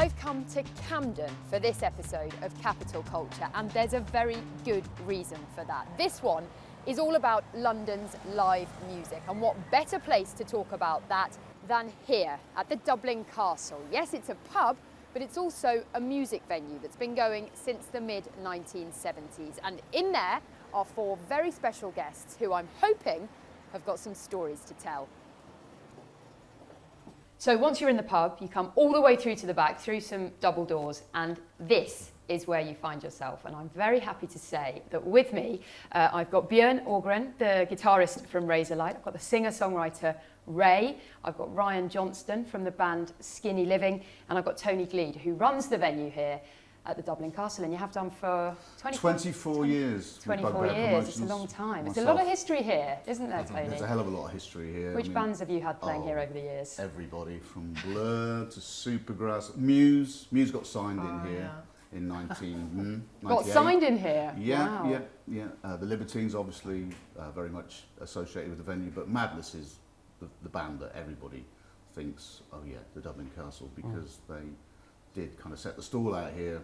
I've come to Camden for this episode of Capital Culture, and there's a very good reason for that. This one is all about London's live music, and what better place to talk about that than here at the Dublin Castle. Yes, it's a pub, but it's also a music venue that's been going since the mid-1970s. And in there are four very special guests who I'm hoping have got some stories to tell. So once you're in the pub, you come all the way through to the back, through some double doors, and this is where you find yourself. And I'm very happy to say that with me, I've got Björn Ågren, the guitarist from Razorlight. I've got the singer-songwriter Raye. I've got Johnston from the band Skinny Living, and I've got Tony Gleed, who runs the venue here at the Dublin Castle, and you have done for 24 years. 24 years, it's a long time. There's a lot of history here, isn't there, Tony? There's a hell of a lot of history here. Which bands have you had playing here over the years? Everybody, from Blur to Supergrass. Muse got signed in here in 1998. Got signed in here? Yeah, wow. yeah. The Libertines, obviously, very much associated with the venue, but Madness is the band that everybody thinks, oh yeah, the Dublin Castle, because they did kind of set the stall out here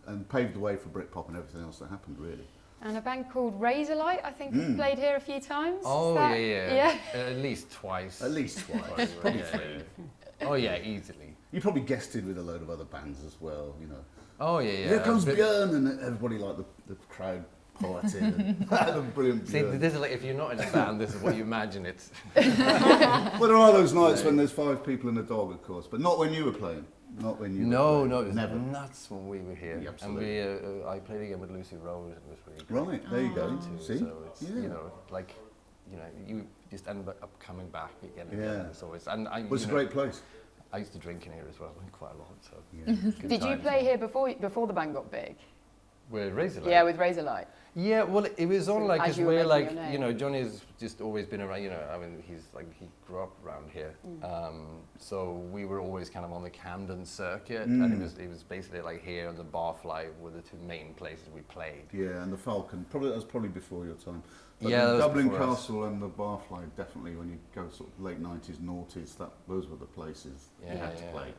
and paved the way for Britpop and everything else that happened, really. And a band called Razorlight, I think, have played here a few times. Oh, yeah. At least twice. At least twice, probably three. Oh, yeah, easily. You probably guested with a load of other bands as well, you know. Oh, yeah. Here comes Björn, and everybody, like, the crowd parted. The brilliant Björn. See, this is like, if you're not in a band, this is what you imagine it's. Well, there are those nights when there's 5 people and a dog, of course, but not when you were playing. Not when you No, it was never. nuts when we were here. Yeah, absolutely. And I played again with Lucy Rose, and it was really great. Right, there you go. Too. See? So it's, you know, like, you just end up coming back again and again. It's always, and it's a great place. I used to drink in here as well, quite a lot. So Did you play here before the band got big? With Razorlight? Yeah, with Razorlight. Yeah, well, it was on like, As because you were we're like, making your name. you know, Johnny's just always been around, you know, I mean, he grew up around here. So we were always kind of on the Camden circuit, and it was basically like here and the Barfly were the two main places we played. Yeah, and the Falcon, that was probably before your time. But Yeah, the Dublin before us. Castle and the Barfly, definitely when you go sort of late 90s, noughties, those were the places you had to play.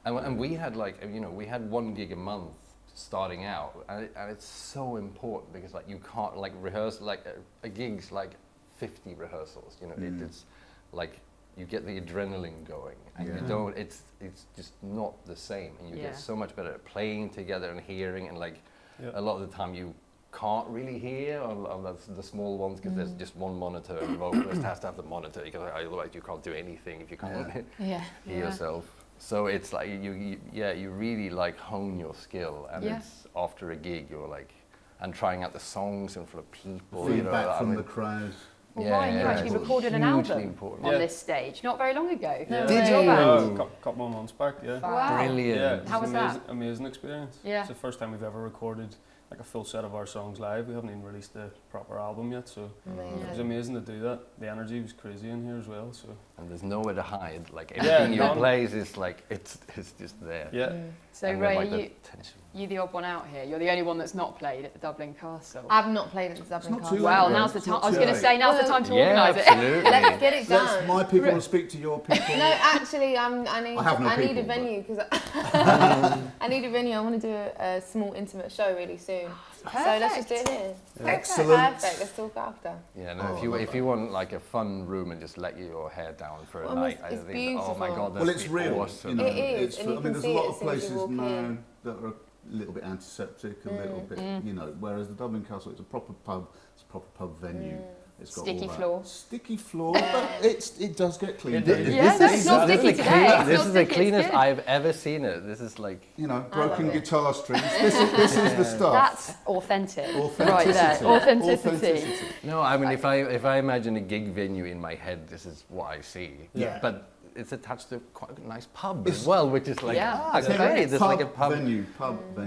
And we had like, you know, we had 1 gig a month starting out, and it's so important because like you can't like rehearse, like a gig's like 50 rehearsals, you know. It's like you get the adrenaline going, and you don't, it's just not the same, and you get so much better at playing together and hearing, and like a lot of the time you can't really hear on the small ones because there's just one monitor, and the vocalist has to have the monitor because otherwise you can't do anything if you can't hear yourself. So it's like you really like hone your skill, and it's after a gig you're like, and trying out the songs in front of people. Feedback from the crowd. Well, Ryan, you actually recorded an album on this stage not very long ago. Did you? A couple of months back, Wow. Brilliant. Yeah, How was that? Amazing experience. Yeah. It's the first time we've ever recorded like a full set of our songs live. We haven't even released the proper album yet, so it was amazing to do that. The energy was crazy in here as well. So. And there's nowhere to hide. Like everything you play is like it's just there. Yeah. So Raye, you the odd one out here. You're the only one that's not played at the Dublin Castle. I've not played at the Dublin Castle. Well, now's the time. I was going to say now's the time to organise it. Absolutely. Let's get it done. My people will speak to your people. No, actually, I need a venue because I need a venue. I want to do a small intimate show really soon. Perfect. So let's just do it here. Excellent. Perfect. Let's talk after. Yeah, no. If you want like a fun room and just let your hair down for a night, I it's think. beautiful. Oh my God, that's Well, it's real. awesome. You know, It is, and you can there's see a lot it of as soon as you places walk now in. that are a little bit antiseptic, a little bit, you know. Whereas the Dublin Castle, it's a proper pub. It's a proper pub venue. It's got Sticky all that. floor. Sticky floor, but it does get clean. It's not sticky today. This is the cleanest I've ever seen it. This is like, You know, broken guitar strings. This is the stuff. That's authentic. Authenticity. Right there. Authenticity. no, I mean, if I imagine a gig venue in my head, this is what I see. Yeah. But it's attached to quite a nice pub as well, which is like, Yeah. great. There's like a pub. venue.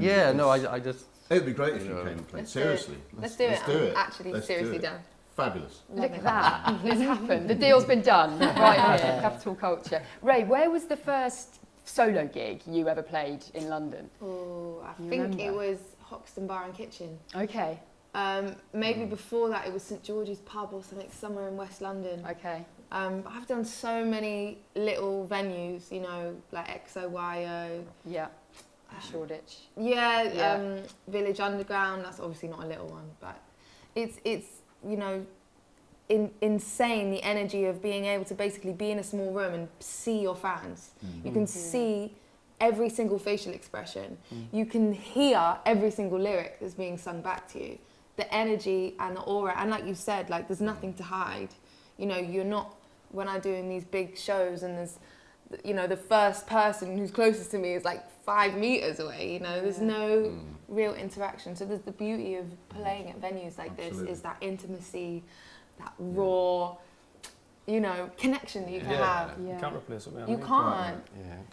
Yeah, no, I just. It'd be great if you came and played. Seriously. Let's do it. Actually, Let's seriously do it. down. Fabulous. Look at that. It's happened. The deal's been done. Right here, Capital Culture. Raye, where was the first solo gig you ever played in London? Oh, I You think remember? it was Hoxton Bar and Kitchen. Okay. Maybe before that it was St George's Pub or something, somewhere in West London. Okay. I've done so many little venues, you know, like XOYO. Yeah. Shoreditch. Yeah. Village Underground. That's obviously not a little one, but it's you know, insane the energy of being able to basically be in a small room and see your fans. You can see every single facial expression. You can hear every single lyric that's being sung back to you. The energy and the aura, and like you said, like there's nothing to hide. You know, you're not, when I'm doing these big shows and there's, you know, the first person who's closest to me is like 5 meters away, you know, there's no real interaction. So there's the beauty of playing at venues like this, is that intimacy, that raw, you know, connection that you can have. You can't replace it, man. You can't.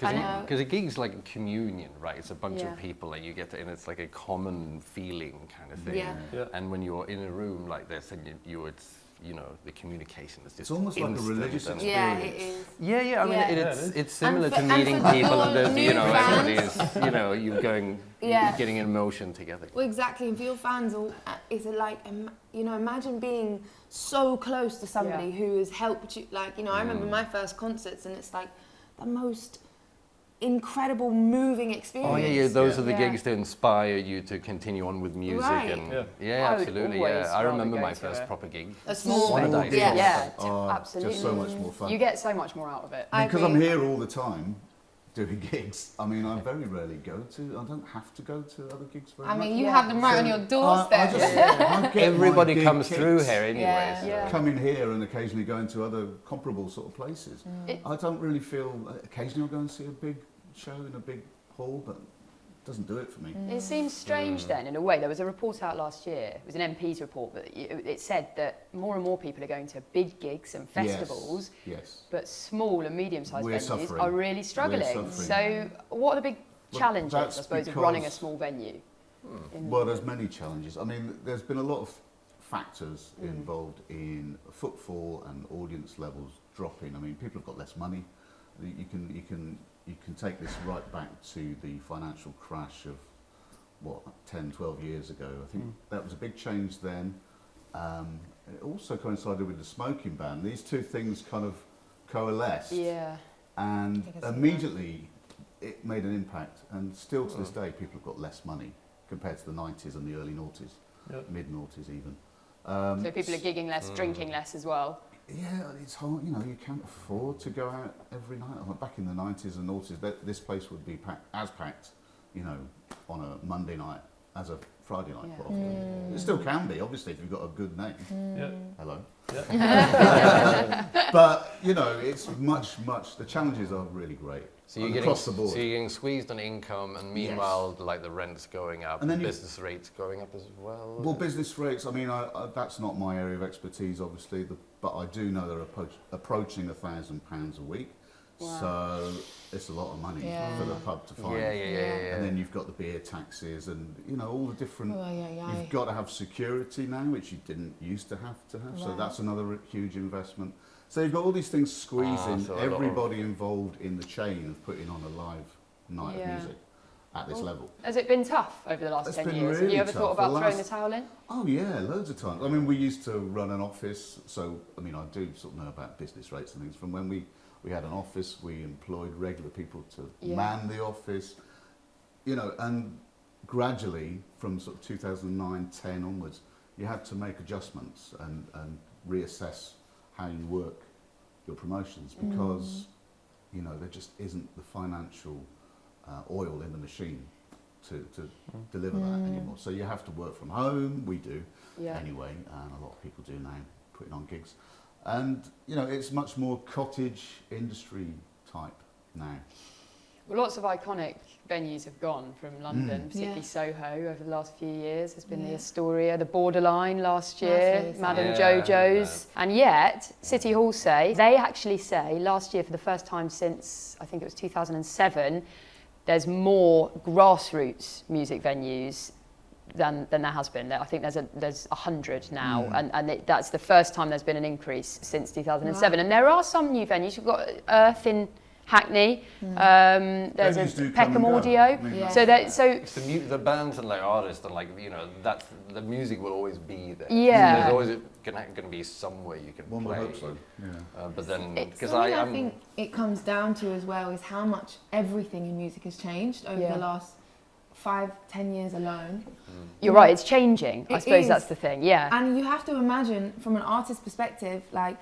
Yeah, because a gig's like a communion, right? It's a bunch of people that you get to, and it's like a common feeling kind of thing. Yeah. And when you're in a room like this, and it's, you know, the communication is just it's almost like a religious experience. Yeah, it is. Yeah. I mean, it's similar to and meeting for people, and there's, new you know, everybody fans- is, you know, you're going, getting an emotion together. Well, exactly. And for your fans, is it like, you know, imagine being so close to somebody who has helped you. Like, you know, I remember my first concerts, and it's like the most incredible, moving experience. Oh yeah. Those are the gigs that inspire you to continue on with music, Right. and I would absolutely. always Yeah, I remember rather my go to first a- proper gig. A small Paradise. gig. Absolutely. Just so much more fun. You get so much more out of it. Because I'm here all the time doing gigs. I mean, I very rarely go to. I don't have to go to other gigs very I much. mean, you have them right on your doorstep. I get Everybody my comes gig through kicks. here anyway. Yeah. So. Yeah. Come in here and occasionally go into other comparable sort of places. I don't really feel. Occasionally, I'll go and see a big show in a big hall, but it doesn't do it for me. It seems strange then, in a way. There was a report out last year, it was an MP's report, but it said that more and more people are going to big gigs and festivals, Yes. but small and medium-sized We're venues suffering. are really struggling. Suffering. So what are the big Well, challenges, I that's suppose, of running a because- small venue? Well, there's many challenges. I mean, there's been a lot of factors involved in footfall and audience levels dropping. I mean, people have got less money. You can take this right back to the financial crash of, 10, 12 years ago. I think that was a big change then. It also coincided with the smoking ban. These two things kind of coalesced. Yeah. And I think I see immediately it made an impact. And still to this day, people have got less money compared to the 90s and the early noughties, mid-noughties even. So people are gigging less, drinking less as well. Yeah, it's hard. You know, you can't afford to go out every night. Back in the 90s and noughties, this place would be packed, you know, on a Monday night as a Friday night. Quite often. It still can be, obviously, if you've got a good name. Hello. But you know, it's much. The challenges are really great. So you're across the board. So you're getting squeezed on income, and meanwhile, like the rent's going up, And and then business rates going up as well. Well, business rates, I mean, that's not my area of expertise, obviously, but I do know they're approaching £1,000 a week. Wow. So it's a lot of money for the pub to find. Yeah. And then you've got the beer taxes and, you know, all the different... Oh, You've got to have security now, which you didn't used to have. So that's another huge investment. So you've got all these things squeezing so everybody involved in the chain of putting on a live night of music at this level. Has it been tough over the last It's 10 been years? Have really you ever tough. thought about The throwing the last- towel in? Oh yeah, loads of times. I mean, we used to run an office, so I mean, I do sort of know about business rates and things. From when we had an office, we employed regular people to man the office, you know, and gradually from sort of 2009, 10 onwards, you had to make adjustments and reassess how you work your promotions because, you know, there just isn't the financial oil in the machine to deliver that anymore. So you have to work from home, we do anyway, and a lot of people do now, putting on gigs. And, you know, it's much more cottage industry type now. Well, lots of iconic venues have gone from London, particularly Soho, over the last few years. There's been the Astoria, the Borderline last year, Massive. Madame Jojo's. And yet, City Hall they actually say, last year for the first time since, I think it was 2007, there's more grassroots music venues than there has been. I think there's 100 now, and that's the first time there's been an increase since 2007. And there are some new venues. You've got Earth in Hackney. There's Venues do a come Peckham and go. Audio. I mean, Yeah. So It's the bands and like artists and like that's the music will always be there. Yeah. There's always gonna be somewhere you can one would play. hope so. Yeah. But then because Something I I'm think it comes down to as well is how much everything in music has changed over the last 5-10 years alone. you're right, it's changing. I It suppose is. that's the thing. Yeah. And you have to imagine from an artist's perspective, like,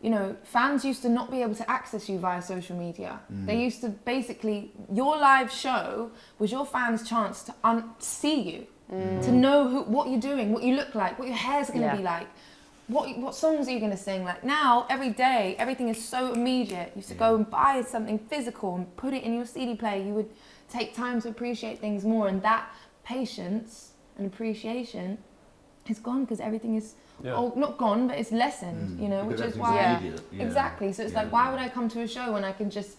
you know, fans used to not be able to access you via social media. They used to basically, your live show was your fans' chance to see you, to know what you're doing, what you look like, what your hair's going to be like, what songs are you going to sing. Like now, every day, everything is so immediate. You used to go and buy something physical and put it in your CD player. You would take time to appreciate things more, and that patience and appreciation is gone because everything is not gone, but it's lessened, you know, Because which is everything's why immediate, exactly. So it's like, why would I come to a show when I can just,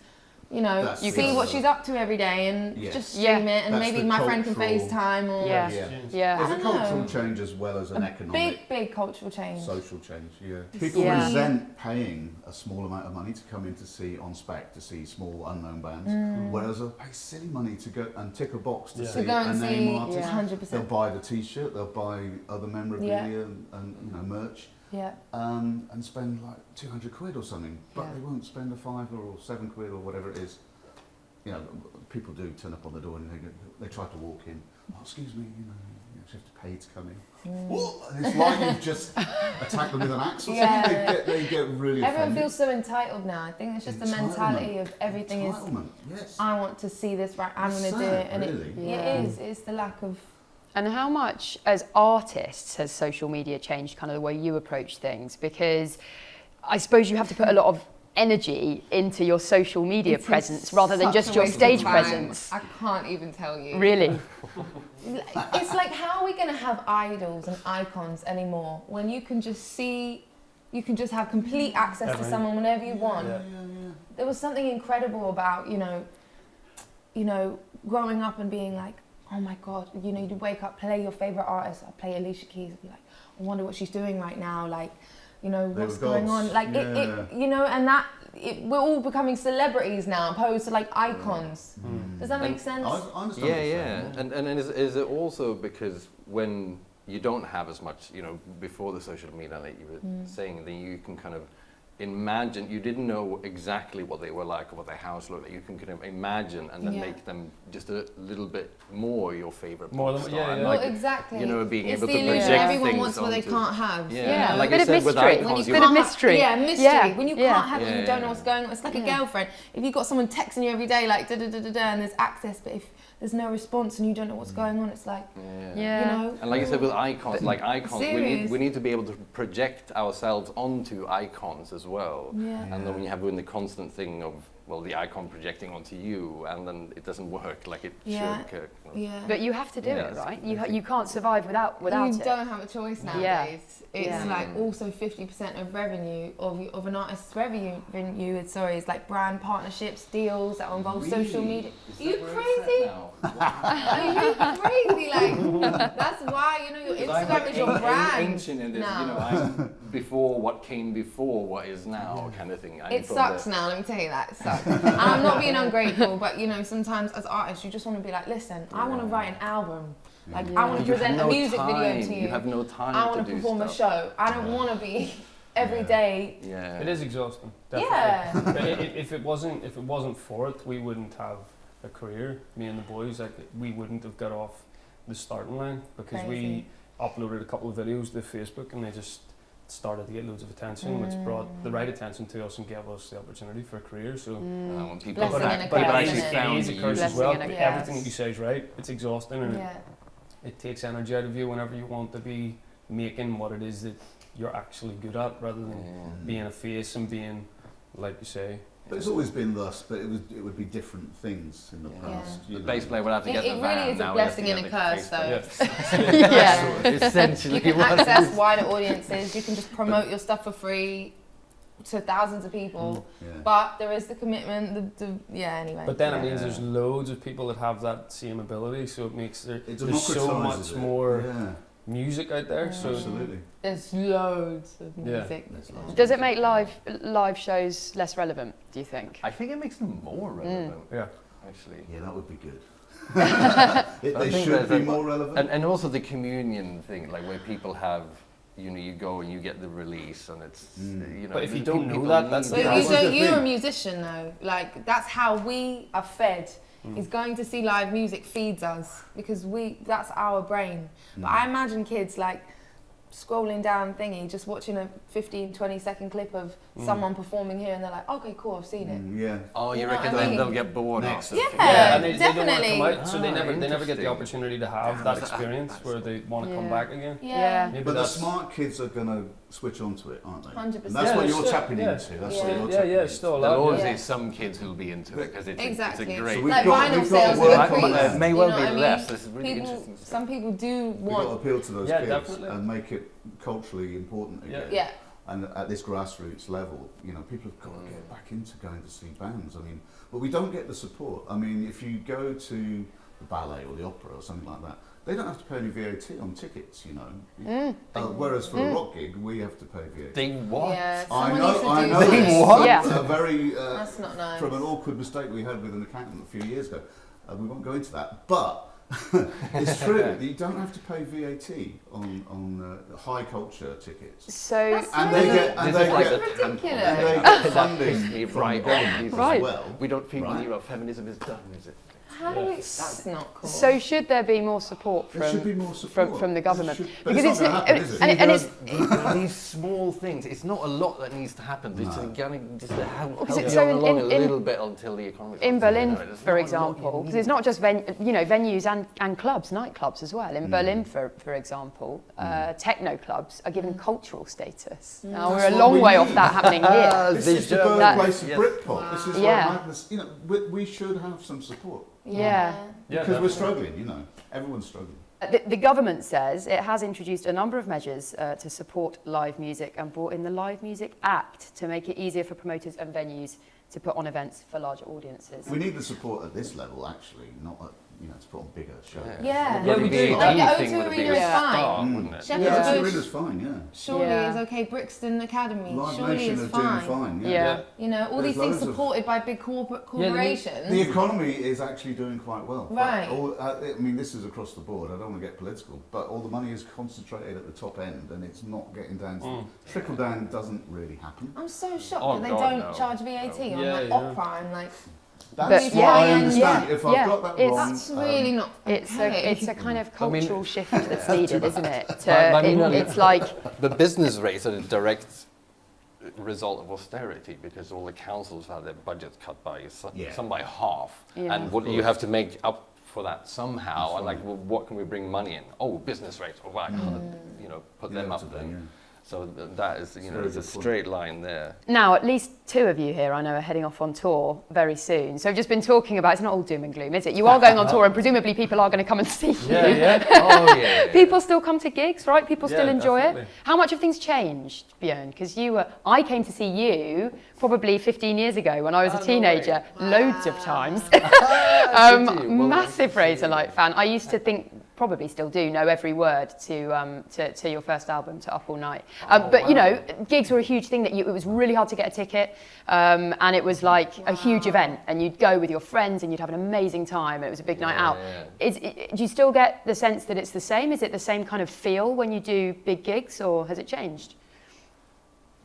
you know, That's see the- what she's up to every day and Yes. just stream it, and That's maybe the my friend can cultural- FaceTime or Yeah. There's I a don't cultural know. change as well as an economic, big cultural change. social change. Yeah. People Yeah. resent paying a small amount of money to come in to see on spec to see small unknown bands, whereas they'll pay silly money to go and tick a box to see To go a and name see, artist. 100%. They'll buy the T-shirt, they'll buy other memorabilia and you know merch. Yeah. And spend like 200 quid or something, but Yeah. they won't spend a £5 or 7 quid or whatever it is. You know, people do turn up on the door and they try to walk in. Oh, excuse me, you have to pay to come in. What? And it's like you've just attacked them with an axe or Yeah. something. They get really Everyone offended. feels so entitled now. I think it's just the mentality of everything is, Entitlement, yes. I want to see this right, I'm It's going to do sad, it. And really. it is, it's the lack of... And how much, as artists, has social media changed kind of the way you approach things? Because I suppose you have to put a lot of energy into your social media presence rather than just your stage presence. I can't even tell you. Really? It's like, how are we going to have idols and icons anymore when you can just see, you can just have complete access to someone whenever you want? There was something incredible about, you know, growing up and being like, oh my God, you know, you'd wake up, play your favourite artist. I'd play Alicia Keys and be like, I wonder what she's doing right now. Like, you know, what's going on? Like, it, you know, and that, we're all becoming celebrities now opposed to like icons. Does that make sense? I understand what you're saying, And is it also because when you don't have as much, you know, before the social media that you were saying, then you can kind of imagine, you didn't know exactly what they were like or what their house looked like. You can kind of imagine and then make them just a little bit more your favorite More pop than- star. yeah, And yeah. like, Well, exactly. you know, being It's able the to illusion project everyone things wants what they onto- can't have. Yeah, Yeah. like Bit I of said, with mystery. icons, Bit of mystery. Yeah, mystery. Yeah. When you Yeah. can't have it, Yeah, you don't know yeah. what's going on. It's like a Yeah. girlfriend. If you've got someone texting you every day, like da da da da da, and there's access, but if there's no response and you don't know what's going on, it's like, Yeah. you know. And like I said, with icons, like icons, Serious. we need to be able to project ourselves onto icons as well. Yeah. And then when you have the constant thing of, well, the icon projecting onto you, and then it doesn't work like it Yeah. should. Kind of. Yeah. But you have to do Yeah. it, right? You can't survive without you it. don't have a choice nowadays. Yeah. It's Yeah. like also 50% of revenue of an artist's revenue is like brand partnerships, deals that involve social media. Is Are you that where it's crazy? at now? Are you crazy? Like, that's why, you know, your I'm Instagram like is your brand. ancient in this, now. you know, I'm before what came before what is now kind of thing. I'm It from sucks the- now, let me tell you that. It sucks. And I'm not being ungrateful, but you know, sometimes as artists, you just want to be like, listen, I want to write an album. Like, I want to You have present no a music video time. to you. You have no time I to want do to perform a stuff. show. I don't want to be every day. Yeah. It is exhausting. Yeah. Definitely. If it wasn't for it, we wouldn't have a career. Me and the boys, like we wouldn't have got off the starting line because Crazy. we uploaded a couple of videos to Facebook and they just started to get loads of attention, which brought the right attention to us and gave us the opportunity for a career. So, When people Blessing and a but curse, it isn't is, it? it is a curse as Blessing well. and a curse. Everything that you say is right. It's exhausting and Yeah. it takes energy out of you whenever you want to be making what it is that you're actually good at, rather than being a face and being, like you say. But it's always been thus, but it would be different things in the past. The you know. bass player would have to It- get it the really van. is a now we have to blessing get and a the curse, bass though. player. Yeah. Essentially, You can what it access is. wider audiences. You can just promote your stuff for free to thousands of people. Yeah. But there is the commitment. Anyway. But then it Yeah. means there's loads of people that have that same ability, so it makes It there's so democratises much it. more Yeah. music out there. So Absolutely. There's loads of Yeah. music. There's loads of Does it music. make live shows less relevant, do you think? I think it makes them more relevant. yeah. Actually. Yeah, that would be good. I They think should there's be a- more relevant. And also the communion thing, like where people have, you know, you go and you get the release, and it's, you know. But if you the don't know people that, need that's But the That's the you're a thing. musician though. Like that's how we are fed. Is going to see live music feeds us because that's our brain. But I imagine kids like scrolling down thingy, just watching a 15-20 second clip of someone performing here, and they're like, okay, cool, I've seen it. Yeah. Oh, you You know reckon what I mean? they'll get bored Next. after? Yeah. and they don't want to definitely. come out, so they Ah, never get the interesting. opportunity to have that experience where they want to come Yeah. back again. Yeah. Maybe But the that's smart kids are going to switch onto it, aren't they? 100%. And that's Yeah, what there's you're still- tapping yeah. into. That's Yeah. what you're yeah, tapping yeah, into. still a There'll lot. always Yeah. be some kids who'll be into it because it's Exactly. a great. So we've Like got- vinyl we've got sales to work have on increased. that. It may You well know be what I mean? less. This is really People, interesting stuff. some people do We've got to want. appeal to those Yeah, kids definitely. and make it culturally important Yeah. again. Yeah. And at this grassroots level, you know, people have got to get back into going to see bands. I mean, but we don't get the support. I mean, if you go to the ballet or the opera or something like that, they don't have to pay any VAT on tickets, you know. Whereas for a rock gig, we have to pay VAT. They what? Yeah. I someone know, needs to I do know. something. this What? Yeah. from a very That's not nice. from an awkward mistake we had with an accountant a few years ago. We won't go into that, but it's true. that you don't have to pay VAT on high culture tickets, So, That's and they get This is like the ridiculous. and they get funding me from right the on. government Right. as well. We don't feel Right. believe our feminism is done, is it? How do we? That's not cool. so should there be more support There should be from more support from the government? But it's not gonna happen, is it? and it's These small things. It's not a lot that needs to happen. It's No. just to help Because it's you so along a in- little bit until the economy. in Berlin, There's for not a lot example, you because need. it's not just venues and clubs, nightclubs as well. In Berlin, for example, techno clubs are given cultural status. Now That's we're a what long we way need. off that happening here. This is the That- birthplace of yes. Britpop. This is Yeah. where madness. You know, we should have some support Yeah. Yeah, because we're definitely. struggling. You know, everyone's struggling. The government says it has introduced a number of measures to support live music and brought in the Live Music Act to make it easier for promoters and venues to put on events for larger audiences. We need the support at this level, actually, not at, to put on bigger shows. Yeah. Yeah, we do. Like the VAT O2 thing would be Arena a is start, fine. wouldn't it? Shepherd's Yeah. Yeah, Bush Serena's fine. Yeah, surely Yeah. is okay. Brixton Academy Live surely Nation is are doing fine. fine. Yeah. Yeah. You know, all There's these things loads of- supported by big corporations. The economy is actually doing quite well. But Right. I mean, this is across the board. I don't want to get political, but all the money is concentrated at the top end, and it's not getting down. Trickle down doesn't really happen. I'm so shocked Oh, that they God, don't no. charge VAT on Yeah, like yeah. opera and like. That's But what yeah, I yeah, understand. yeah, If I've yeah. got that It's- wrong, That's really not. It's okay. a kind of I mean- cultural shift that's needed, isn't it? I mean, It's like The business rates are a direct result of austerity because all the councils have their budgets cut by Yeah. some by half, Yeah. and what you have to make up for that somehow. That's And like, right. well, what can we bring money in? Oh, business rates. Oh, wow, put them up Inevitably, there. yeah. So that is, It's a there's a very good point. straight line there. now at least two of you here I know are heading off on tour very soon. So I've just been talking about, it's not all doom and gloom, is it? You are going on tour and presumably people are going to come and see you. Yeah, yeah. Oh yeah. People still come to gigs, right? People still Yeah, enjoy definitely. it. How much have things changed, Björn? Because I came to see you probably 15 years ago when I was a no teenager, way. loads of times. Did you? Well, Massive that's- Razorlight fan. I used to think, probably still do, know every word to your first album, to Up All Night. But you know, gigs were a huge thing. It was really hard to get a ticket, and it was like a huge event. And you'd go with your friends, and you'd have an amazing time. It was a big night out. Do you still get the sense that it's the same? Is it the same kind of feel when you do big gigs, or has it changed?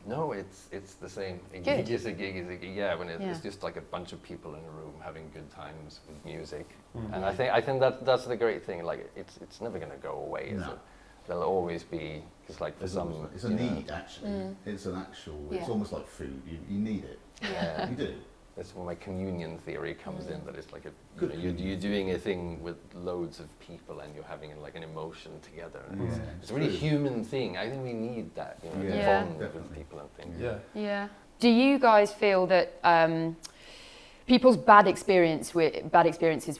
No, it's the same. A Good. gig is a gig. Yeah, when it's Yeah. just like a bunch of people in a room having good times with music, and I think that's the great thing. Like it's never going to go away, is No. it? There'll always be, because like for some, It's a need, actually. It's an actual. It's Yeah. almost like food. You need it. Yeah. You do. That's where my communion theory comes in. That it's like Good you're doing a thing with loads of people and you're having like an emotion together. And Yeah, it's a really true. human thing. I think we need that. Yeah, to Yeah. bond with definitely. people and things. Yeah. Yeah. Do you guys feel that people's bad experiences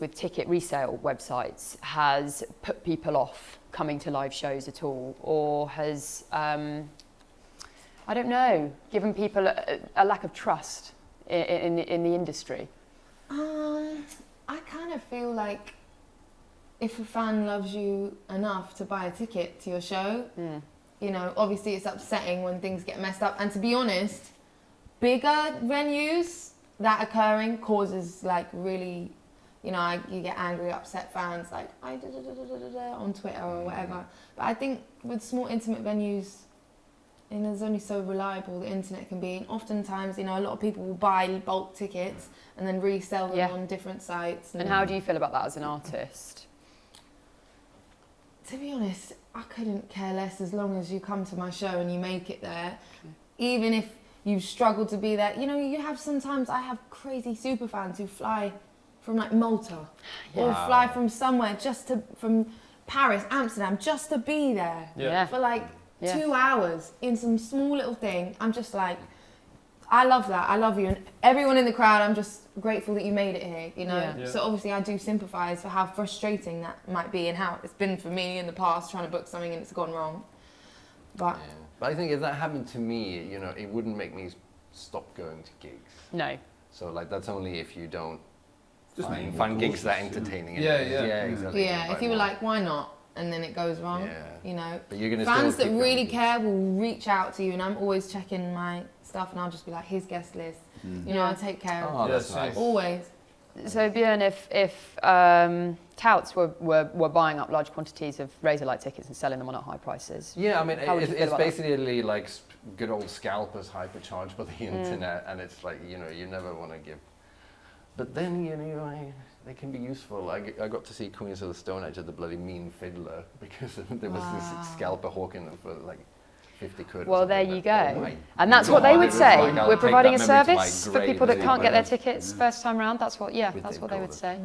with ticket resale websites has put people off coming to live shows at all, or has I don't know, given people a lack of trust in the industry? I kind of feel like if a fan loves you enough to buy a ticket to your show, you know, obviously it's upsetting when things get messed up. And to be honest, bigger venues, that occurring causes like really, you know, you get angry, upset fans like on Twitter or whatever. But I think with small intimate venues, and there's only so reliable the internet can be. And oftentimes, you know, a lot of people will buy bulk tickets and then resell them on different sites. And how do you feel about that as an artist? To be honest, I couldn't care less as long as you come to my show and you make it there. Even if you've struggled to be there. You know, you have sometimes, I have crazy super fans who fly from like Malta or fly from somewhere from Paris, Amsterdam, just to be there for like 2 hours in some small little thing. I'm just like, I love that. I love you. And everyone in the crowd, I'm just grateful that you made it here, you know? Yeah. So obviously I do sympathise for how frustrating that might be and how it's been for me in the past trying to book something and it's gone wrong. But I think if that happened to me, you know, it wouldn't make me stop going to gigs. No. So like that's only if you don't just find gigs that entertaining. Yeah, exactly. Yeah, if you were like, why not? And then it goes wrong, you know. But you're gonna fans that really care will reach out to you, and I'm always checking my stuff, and I'll just be like, his guest list. You know, I'll take care of it. That's nice. Always. So Björn, if touts were buying up large quantities of Razorlight tickets and selling them on at high prices, I mean, it's basically that? like good old scalpers hypercharged by the internet, and it's like, you know, you never want to give. But then, you know, they can be useful. I got to see Queens of the Stone Age at the bloody Mean Fiddler because there was this scalper hawking them for like 50 quid. Well, there you go. And that's what they would say. We're providing a service for people that can't get their tickets first time round. That's what, that's what they would say.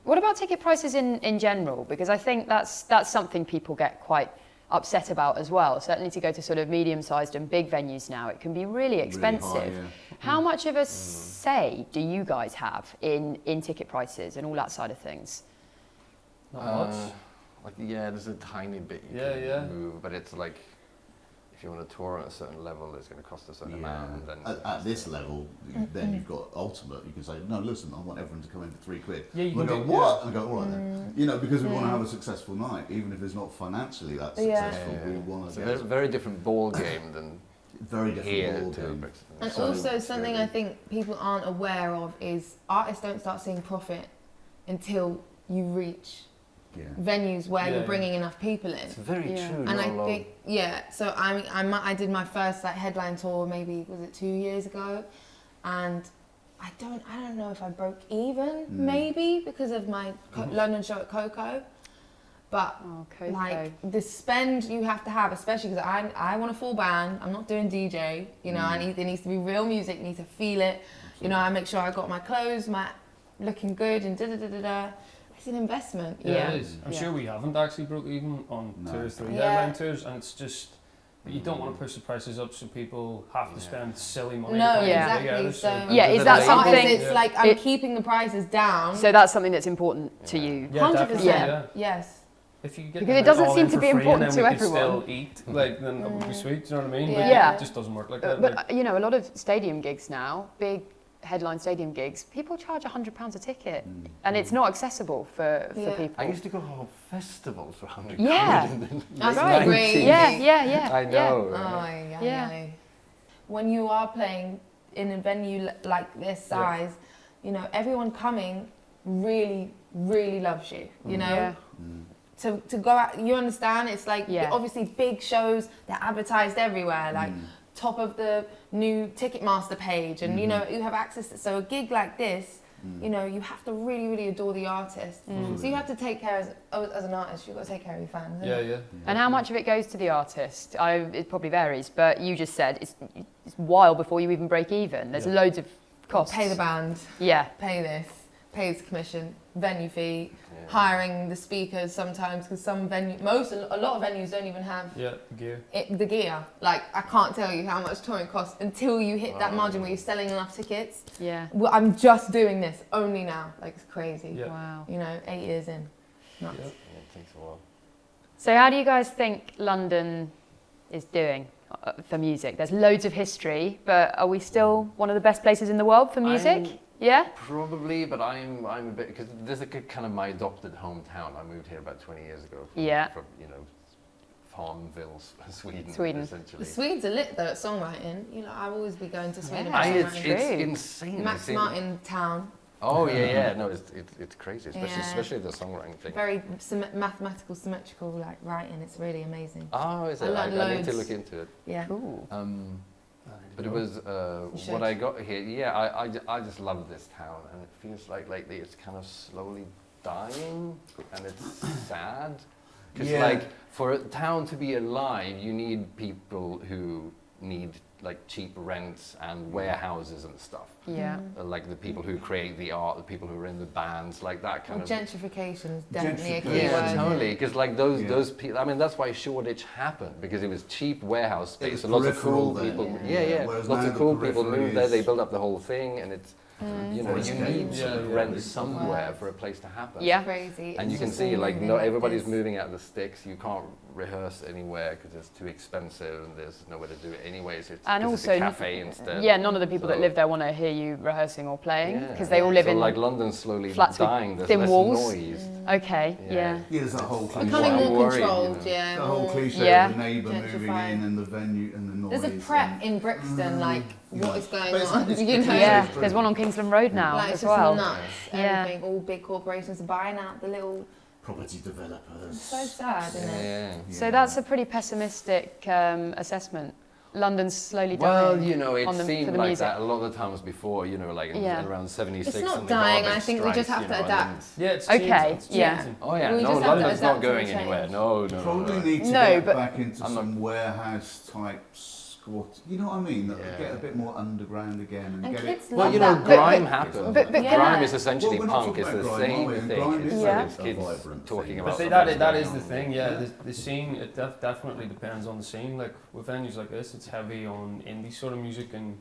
What about ticket prices in general? Because I think that's something people get quite upset about as well. Certainly to go to sort of medium-sized and big venues now, it can be really expensive. Really high, How much of a say do you guys have in ticket prices and all that side of things? Not much. Like, there's a tiny bit you can move, but it's like, if you want to tour on a certain level, it's going to cost a certain amount. And then at this level, then you've got ultimate. You can say, no, listen, I want everyone to come in for £3. Yeah, you can go, what? And I go, all right then. You know, because we want to have a successful night, even if it's not financially that successful. We want to. It's a very different ball game than very different ball game. And also something I think people aren't aware of is artists don't start seeing profit until you reach venues where you're bringing enough people in. It's very true. And I think, so I did my first like headline tour maybe, was it 2 years ago? And I don't know if I broke even, maybe, because of my London show at Coco. But like the spend you have to have, especially because I want a full band, I'm not doing DJ, you know, there needs to be real music, you need to feel it. You know, I make sure I got my clothes, looking good and da-da-da-da-da. It's an investment. Yeah, it is. I'm sure we haven't actually broke even on 2 or 3 headline tours, and it's just you don't want to push the prices up so people have to spend silly money. No, exactly. So is that something? It's like I'm keeping the prices down. So that's something that's important to you. 100%. Yes. If you get because it doesn't seem to be important to everyone. Still eat, like then that would be sweet. Do you know what I mean? Yeah. But it just doesn't work like that. But you know, a lot of stadium gigs now, big headline stadium gigs, people charge £100 a ticket, and it's not accessible for people. I used to go to festivals for £100. That's right. Crazy. Yeah. I know. Yeah. When you are playing in a venue like this size, you know, everyone coming really, really loves you. You know. To go out, you understand? It's like obviously big shows, they're advertised everywhere, like top of the new Ticketmaster page, and you know, you have access to, so a gig like this, you know, you have to really, really adore the artist. So you have to take care as an artist, you've got to take care of your fans. Yeah. And how much of it goes to the artist? It probably varies, but you just said it's a while before you even break even. There's loads of costs. Pay the band. Yeah. Pay this. Pay this commission. Venue fee. Hiring the speakers sometimes, because a lot of venues don't even have the gear. Like, I can't tell you how much touring costs until you hit that margin where you're selling enough tickets. Yeah. Well, I'm just doing this only now. Like, it's crazy. Yeah. Wow. You know, 8 years in. Nuts. Yeah, it takes a while. So how do you guys think London is doing for music? There's loads of history, but are we still one of the best places in the world for music? Yeah? Probably, but I'm a bit, because this is kind of my adopted hometown. I moved here about 20 years ago from you know, Farmville, Sweden, essentially. The Swedes are lit though at songwriting. You know, I'll always be going to Sweden. Yeah. for It's songwriting. insane. Max Martin town. Oh yeah. No, it's crazy, Yeah. especially the songwriting thing. Very mathematical, symmetrical like writing. It's really amazing. Oh, is I it? learned I need to loads. look into it. Yeah. Ooh. But it was should. what I got here. Yeah, I just love this town, and it feels like lately it's kind of slowly dying, and it's sad. Because like for a town to be alive, you need people who need like cheap rents and warehouses and stuff. Yeah. Like the people who create the art, the people who are in the bands, like that kind Well, of. gentrification is definitely a key Gentrification. word. Yeah, totally. Because like those people, I mean, that's why Shoreditch happened, because it was cheap warehouse space. was So lots of cool peripheral people. then. Yeah. Whereas Lots now of the cool people periphery moved there. They is- built up the whole thing, and it's you know, Forest you Gate. need Yeah, to yeah. rent somewhere for a place to happen. Yeah. Crazy. And you It's can just see all like moving not everybody's this. moving out of the sticks. You can't rehearse anywhere because it's too expensive, and there's nowhere to do it anyways. It's, And 'cause also, it's a cafe instead. Yeah, none of the people that So- live there want to hear you rehearsing or playing Yeah. because they all live so in. like London's slowly flats with dying. There's thin less walls. noise. Okay, Yeah. yeah. Yeah, there's that whole cliche. Becoming I'm more worried, controlled, you know. yeah. The whole more- cliche Yeah. of the neighbour moving Gentrifying. in and the venue and the noise. There's a prep and- in Brixton, like what is going But it's- on, it's you know? pretty- Yeah, it's there's one on Kingsland Road now Like as it's just well. nuts. Yeah. Everything, all big corporations are buying out the little. Property developers. So sad, isn't it? Yeah. So that's a pretty pessimistic assessment. London's slowly Well, dying. you know, it on the- for seemed the like music. that a lot of the times before, you know, like in, Yeah. around 76. It's not and the dying, garbage I think we just strikes, have to you know, and then- adapt. Yeah, it's Okay, changing, it's yeah. changing. Oh yeah, We no, just have to London's not adapt to going the anywhere. change. No. Probably need to No, get but- back into I'm some warehouse type squat. You know what I mean? That Yeah. Get a bit more underground again and, And get kids it. Well, love you know, that. grime happened. but yeah. Grime is essentially Well, we're not punk. It's talking the about grime, same are we? thing. Grime It's, is Yeah. it's a kids vibrant talking thing. about But something that going is the on. thing, yeah. The scene, it definitely depends on the scene. Like with venues like this, it's heavy on indie sort of music and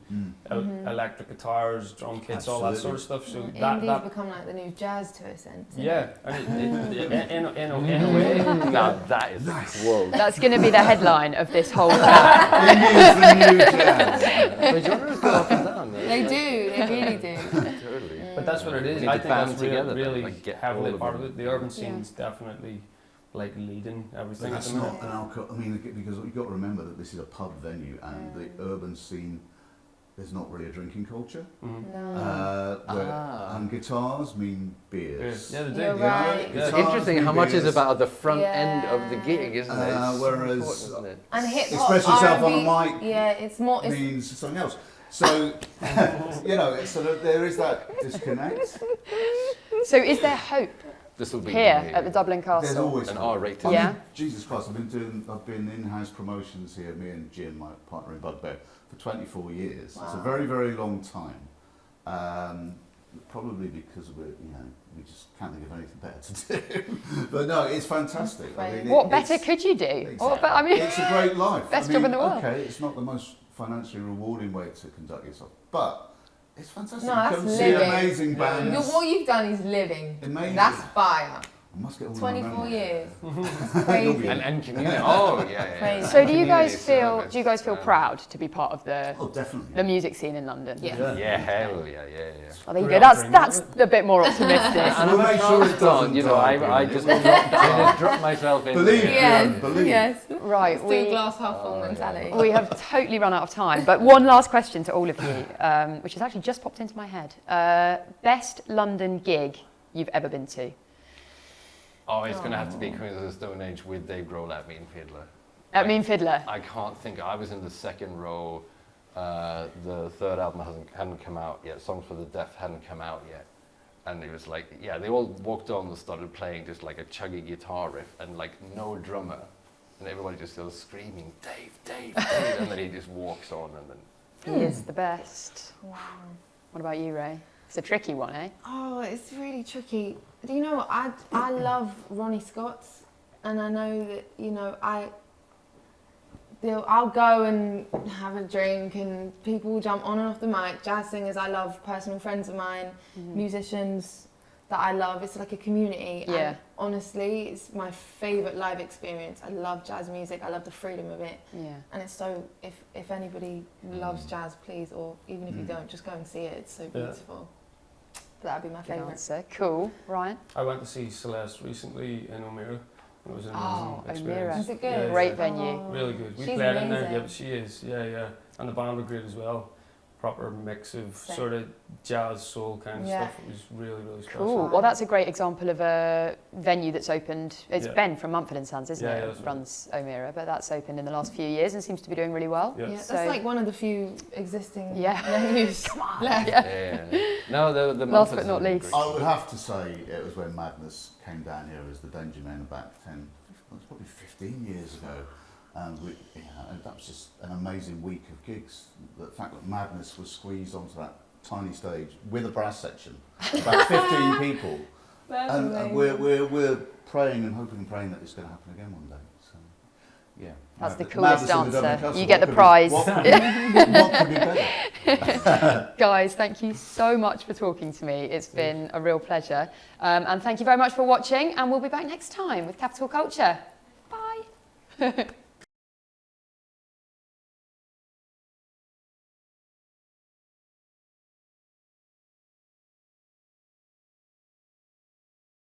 electric guitars, drum kits, all that sort of stuff. So Indies that become like the new jazz to a sense. isn't yeah, it? and in a way, Now that is a quote. That's going to be the headline of this whole chat. Indie is the new jazz. The genres go up and down. They do, they really do. Totally. but that's what it We is. need I to think band that's together, really like, get heavily all of part of them. it. The urban Yeah. scene's definitely like leading But everything at that's the minute. not an alcohol. I mean, because you've got to remember that this is a pub venue, and the urban scene, there's not really a drinking culture. Mhm. No. And guitars mean beers. Yeah, they do. You're yeah. right. Yeah. It's interesting how much is about the front Yeah. end of the gig, isn't it? It's so Whereas- important, isn't it? And hip hop, Express yourself on a R&B, mic Yeah, it's more. It's, means something else. So, you know, it's sort of, there is that disconnect. So is there hope This will be here at the Dublin There's Castle? always an hope. R-rated. I mean, Yeah. Jesus Christ, I've been in-house promotions here, me and Jim, my partner in Bugbear, for 24 years. It's a Wow. very, very long time. Probably because we just can't think of anything better to do. But no, it's fantastic. I mean, What it's- better could you do? Exactly. What, I mean, It's a great life. Best I job mean, in the world. Okay, it's not the most financially rewarding way to conduct yourself, but it's fantastic. No, you that's come see living. amazing Yeah. bands. what you've done is living. Amazing. That's fire. I must get all my 24 memories. years. That's crazy. And community. Oh, yeah. Crazy. so do you guys Community feel? service, Do you guys feel proud to be part of the Oh, definitely. music scene in London? Yeah. Yeah, hell yeah. Oh, there you Great go. offering, That's isn't a bit more optimistic. And We'll I'm a make sure it transplant, doesn't you know, die, I Gleed. just It will not die. drop myself in. Believe there. me. Yes, Believe. yes. Right, Still we glass half full mentality. we have totally run out of time. But one last question to all of you, which has actually just popped into my head. Best London gig you've ever been to? Oh, it's going to have to be Queens of the Stone Age with Dave Grohl at Mean Fiddler. At Mean Fiddler. I can't think. I was in the second row. The third album hadn't come out yet. Songs for the Deaf hadn't come out yet. And it was like, yeah, they all walked on and started playing just like a chuggy guitar riff and like no drummer. And everybody just started screaming, Dave, Dave, Dave. And then he just walks on and then... He is the best. Wow. What about you, Ray? It's a tricky one, eh? Oh, it's really tricky. Do you know what? I love Ronnie Scott's, and I know that, you know, I'll go and have a drink and people will jump on and off the mic. Jazz singers I love, personal friends of mine, musicians that I love. It's like a community. Yeah. And honestly, it's my favourite live experience. I love jazz music. I love the freedom of it. Yeah. And it's so, if anybody loves jazz, please, or even if you don't, just go and see it. It's so beautiful. That'd be my Good favourite. answer. Cool. Ryan? I went to see Celeste recently in O'Meara. It was an amazing Oh, experience. O'Meara. Is it good? Yeah, Great yeah. venue. Really good. We She's played in there. amazing. Yeah, but she is. Yeah, yeah. And the band were great as well. Proper mix of Same. sort of jazz, soul kind of Yeah. stuff. It was really, really special. Cool. Well, that's a great example of a venue that's opened. It's Yeah. Ben from Mumford & Sons, isn't Yeah, it? yeah, that's right. Runs O'Meara, but that's opened in the last few years and seems to be doing really well. Yeah. Yeah, So- that's like one of the few existing Yeah. venues. Come on. left. Yeah. Yeah. No, the Last Mumfords but not have been least. great. I would have to say it was when Madness came down here as the Danger Men about 10, it was probably 15 years ago. And and that was just an amazing week of gigs. The fact that Madness was squeezed onto that tiny stage with a brass section, about 15 people. That's And amazing. we're praying and hoping and praying that it's going to happen again one day. So, yeah. That's the Madness coolest in the Dublin answer. Castle. You get What the could be- prize. What could be better? Guys, thank you so much for talking to me. It's been a real pleasure. And thank you very much for watching. And we'll be back next time with Capital Culture. Bye.